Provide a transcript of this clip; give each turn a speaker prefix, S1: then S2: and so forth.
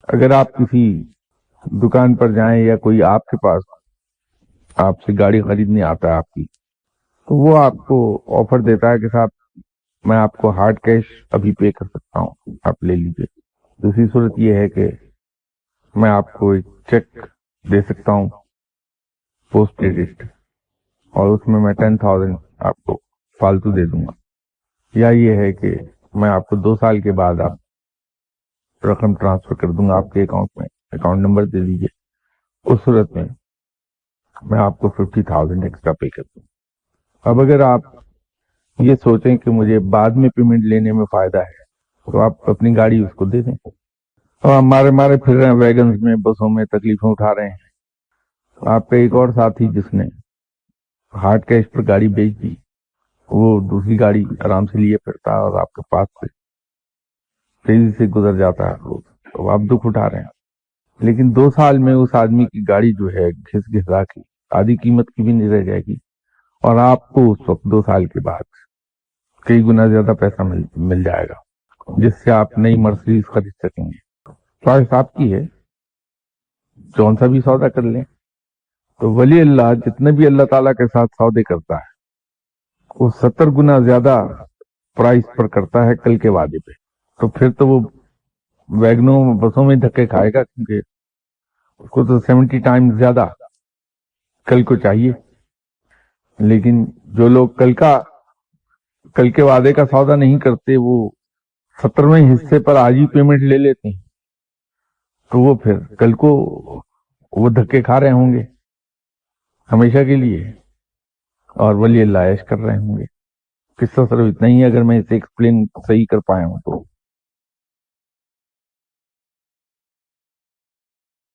S1: اگر آپ کسی دکان پر جائیں یا کوئی آپ کے پاس آپ سے گاڑی خریدنے آتا ہے آپ کی، تو وہ آپ کو آفر دیتا ہے کہ صاحب میں آپ کو ہارڈ کیش ابھی پے کر سکتا ہوں، آپ لے لیجیے۔ دوسری صورت یہ ہے کہ میں آپ کو ایک چیک دے سکتا ہوں پوسٹ ڈیٹڈ، اور اس میں 10,000 آپ کو فالتو دے دوں گا، یا یہ ہے کہ میں آپ کو 2 سال کے بعد آپ رقم ٹرانسفر کر دوں گا آپ کے اکاؤنٹ میں، اکاؤنٹ نمبر دے دیجیے۔ اس صورت میں میں آپ کو 50,000 ایکسٹرا پے کر دوں۔ اب اگر آپ یہ سوچیں کہ مجھے بعد میں پیمنٹ لینے میں فائدہ ہے، تو آپ اپنی گاڑی اس کو دے دیں، اور مارے پھر رہے ہیں ویگنز میں، بسوں میں تکلیفیں اٹھا رہے ہیں۔ آپ کا ایک اور ساتھی جس نے ہارڈ کیش پر گاڑی بیچ دی، وہ دوسری گاڑی آرام سے لیے پھرتا ہے اور آپ کے پاس سے تیزی سے گزر جاتا ہے روز، تو آپ دکھ اٹھا رہے ہیں۔ لیکن 2 سال میں اس آدمی کی گاڑی جو ہے گھس گھسا کی آدھی قیمت کی بھی نہیں رہ جائے گی، اور آپ کو اس وقت 2 سال کے بعد کئی گنا زیادہ پیسہ مل جائے گا، جس سے آپ نئی مرسیڈیز خرید سکیں گے۔ چوائس آپ کی ہے، کون سا بھی سودا کر لیں۔ تو ولی اللہ جتنے بھی اللہ تعالیٰ کے ساتھ سودے کرتا ہے، وہ 70 گنا زیادہ پرائس پر کرتا ہے کل کے وعدے پہ۔ تو پھر تو وہ ویگنوں بسوں میں دھکے کھائے گا، کیونکہ اس کو تو 70 ٹائم زیادہ کل کو چاہیے۔ لیکن جو لوگ کل کے وعدے کا سودا نہیں کرتے، وہ 70ویں حصے پر آج ہی پیمنٹ لے لیتے ہیں، تو وہ پھر کل کو وہ دھکے کھا رہے ہوں گے ہمیشہ کے لیے، اور ولی اللہ عیش کر رہے ہوں گے۔ قصہ صرف اتنا ہی ہے، اگر میں اسے ایکسپلین صحیح کر پایا ہوں تو۔